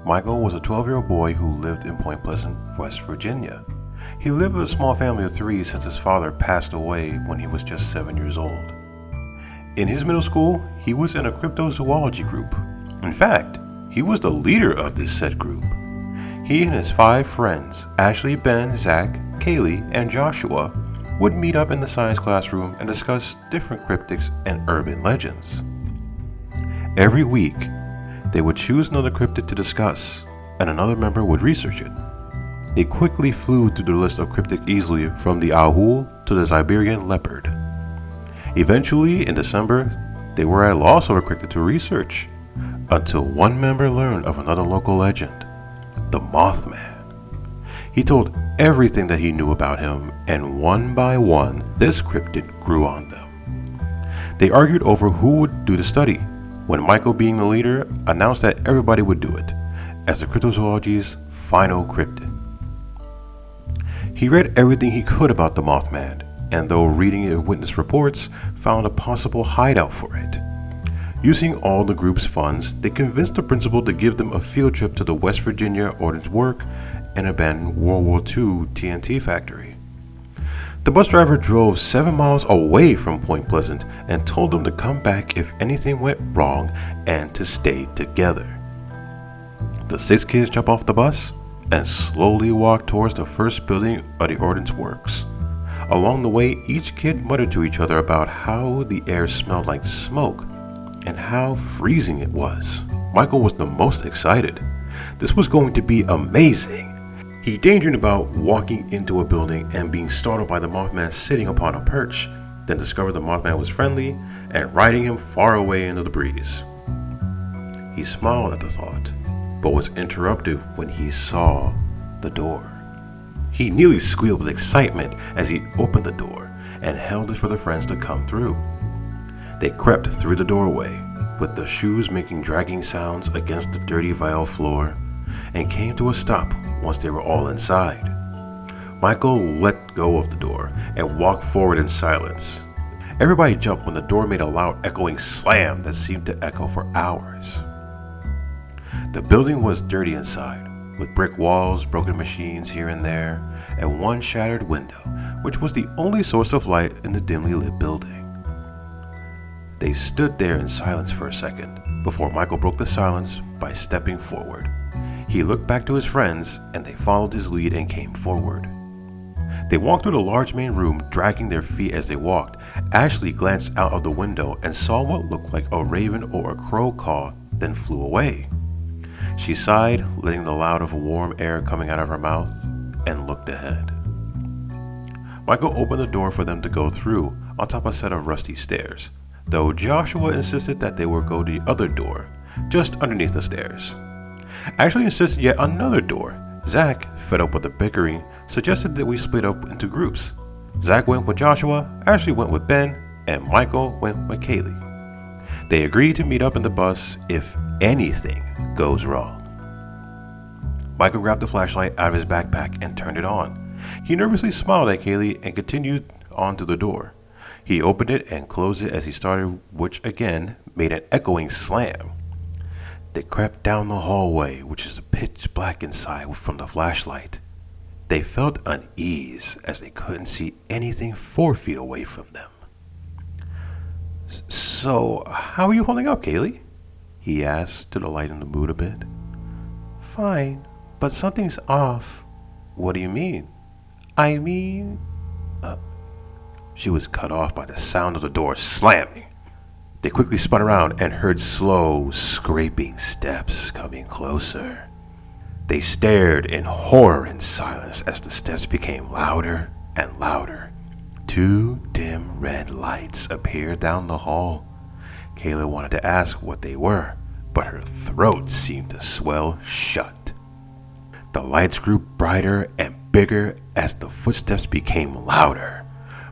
Michael was a 12-year-old boy who lived in Point Pleasant, West Virginia. He lived with a small family of 3 since his father passed away when he was just 7 years old. In his middle school, he was in a cryptozoology group. In fact, he was the leader of this said group. He and his 5 friends, Ashley, Ben, Zach, Kaylee, and Joshua, would meet up in the science classroom and discuss different cryptics and urban legends. Every week, they would choose another cryptid to discuss, and another member would research it. They quickly flew through the list of cryptic easily, from the owl to the Siberian leopard. Eventually, in December, they were at a loss of a cryptid to research, until one member learned of another local legend, the Mothman. He told everything that he knew about him, and one by one, this cryptid grew on them. They argued over who would do the study, when Michael, being the leader, announced that everybody would do it, as the cryptozoology's final cryptid. He read everything he could about the Mothman, and though reading and witness reports, found a possible hideout for it. Using all the group's funds, they convinced the principal to give them a field trip to the West Virginia Ordnance Work and abandoned World War II TNT factory. The bus driver drove 7 miles away from Point Pleasant and told them to come back if anything went wrong and to stay together. The 6 kids jumped off the bus and slowly walked towards the first building of the Ordnance Works. Along the way, each kid muttered to each other about how the air smelled like smoke and how freezing it was. Michael was the most excited. This was going to be amazing. He daydreamed about walking into a building and being startled by the Mothman sitting upon a perch, then discovered the Mothman was friendly and riding him far away into the breeze. He smiled at the thought, but was interrupted when he saw the door. He nearly squealed with excitement as he opened the door and held it for the friends to come through. They crept through the doorway, with the shoes making dragging sounds against the dirty vinyl floor, and came to a stop once they were all inside. Michael let go of the door and walked forward in silence. Everybody jumped when the door made a loud echoing slam that seemed to echo for hours. The building was dirty inside, with brick walls, broken machines here and there, and one shattered window, which was the only source of light in the dimly lit building. They stood there in silence for a second, before Michael broke the silence by stepping forward. He looked back to his friends, and they followed his lead and came forward. They walked through the large main room, dragging their feet as they walked. Ashley glanced out of the window and saw what looked like a raven or a crow caw, then flew away. She sighed, letting the loud of warm air coming out of her mouth, and looked ahead. Michael opened the door for them to go through, on top of a set of rusty stairs, though Joshua insisted that they would go to the other door, just underneath the stairs. Ashley insisted yet another door. Zach, fed up with the bickering, suggested that we split up into groups. Zach went with Joshua, Ashley went with Ben, and Michael went with Kaylee. They agreed to meet up in the bus if anything goes wrong. Michael grabbed the flashlight out of his backpack and turned it on. He nervously smiled at Kaylee and continued on to the door. He opened it and closed it as he started, which again made an echoing slam. They crept down the hallway, which is pitch black inside from the flashlight. They felt unease as they couldn't see anything 4 feet away from them. So, how are you holding up, Kaylee? He asked to lighten the mood a bit. Fine, but something's off. What do you mean? I mean... She was cut off by the sound of the door slamming. They quickly spun around and heard slow, scraping steps coming closer. They stared in horror and silence as the steps became louder and louder. 2 dim red lights appeared down the hall. Kayla wanted to ask what they were, but her throat seemed to swell shut. The lights grew brighter and bigger as the footsteps became louder.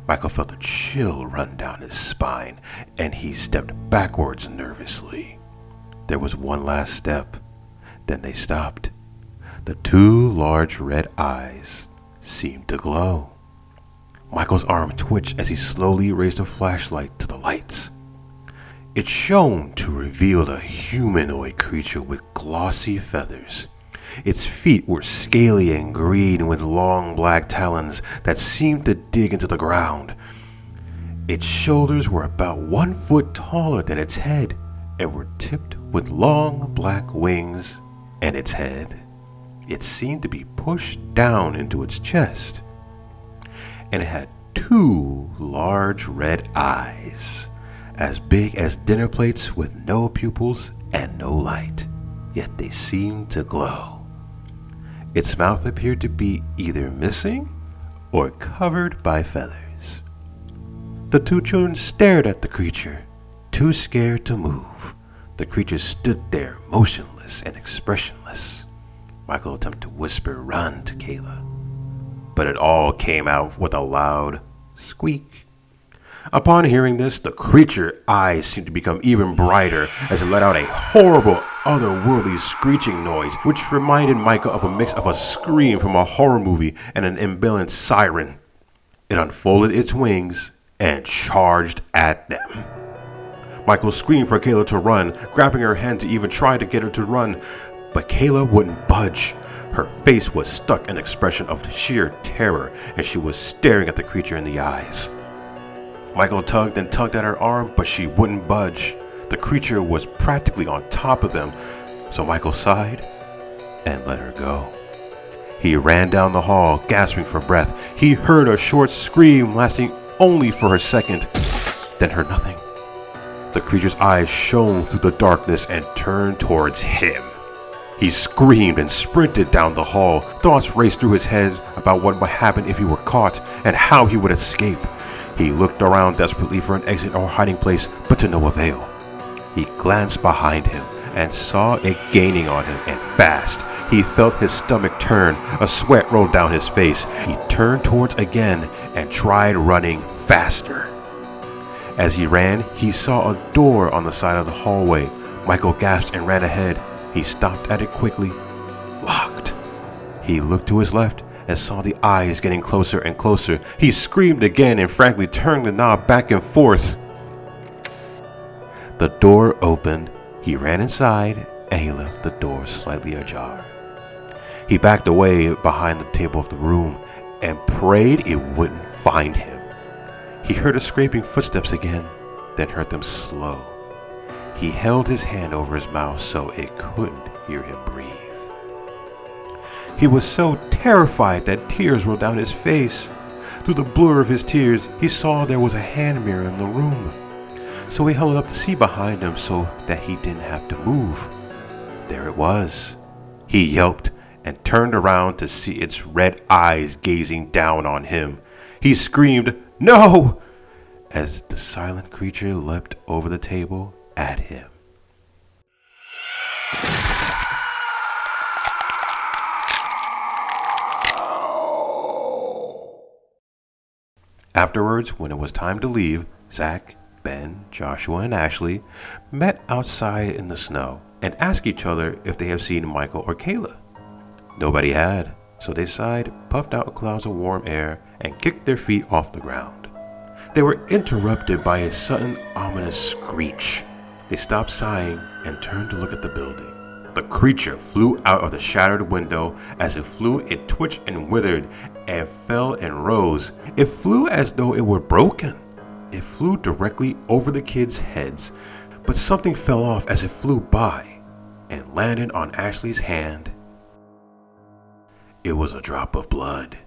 Michael felt a chill run down his spine, and he stepped backwards nervously. There was one last step, then they stopped. The 2 large red eyes seemed to glow. Michael's arm twitched as he slowly raised the flashlight to the lights. It shone to reveal a humanoid creature with glossy feathers. Its feet were scaly and green with long black talons that seemed to dig into the ground. Its shoulders were about 1 foot taller than its head and were tipped with long black wings, and its head, it seemed to be pushed down into its chest. And it had 2 large red eyes, as big as dinner plates with no pupils and no light, yet they seemed to glow. Its mouth appeared to be either missing or covered by feathers. The 2 children stared at the creature, too scared to move. The creature stood there motionless and expressionless. Michael attempted to whisper "run" to Kayla, but it all came out with a loud squeak. Upon hearing this, the creature's eyes seemed to become even brighter as it let out a horrible, otherworldly screeching noise, which reminded Michael of a mix of a scream from a horror movie and an imbalanced siren. It unfolded its wings and charged at them. Michael screamed for Kayla to run, grabbing her hand to even try to get her to run, but Kayla wouldn't budge. Her face was stuck in an expression of sheer terror, and she was staring at the creature in the eyes. Michael tugged and tugged at her arm, but she wouldn't budge. The creature was practically on top of them, so Michael sighed and let her go. He ran down the hall, gasping for breath. He heard a short scream lasting only for a second, then heard nothing. The creature's eyes shone through the darkness and turned towards him. He screamed and sprinted down the hall. Thoughts raced through his head about what would happen if he were caught and how he would escape. He looked around desperately for an exit or hiding place, but to no avail. He glanced behind him and saw it gaining on him, and fast. He felt his stomach turn. A sweat rolled down his face. He turned towards again and tried running faster. As he ran, he saw a door on the side of the hallway. Michael gasped and ran ahead. He stopped at it quickly. Locked. He looked to his left and saw the eyes getting closer and closer. He screamed again and frankly turned the knob back and forth. The door opened. He ran inside and he left the door slightly ajar. He backed away behind the table of the room and prayed it wouldn't find him. He heard the scraping footsteps again, then heard them slow. He held his hand over his mouth so it couldn't hear him breathe. He was so terrified that tears rolled down his face. Through the blur of his tears, he saw there was a hand mirror in the room. So he held it up to see behind him so that he didn't have to move. There it was. He yelped and turned around to see its red eyes gazing down on him. He screamed, "No!" as the silent creature leapt over the table at him. Afterwards, when it was time to leave, Zach, Ben, Joshua, and Ashley met outside in the snow and asked each other if they have seen Michael or Kayla. Nobody had, so they sighed, puffed out clouds of warm air, and kicked their feet off the ground. They were interrupted by a sudden ominous screech. They stopped sighing and turned to look at the building. The creature flew out of the shattered window. As it flew, it twitched and withered and fell and rose. It flew as though it were broken. It flew directly over the kids' heads, but something fell off as it flew by and landed on Ashley's hand. It was a drop of blood.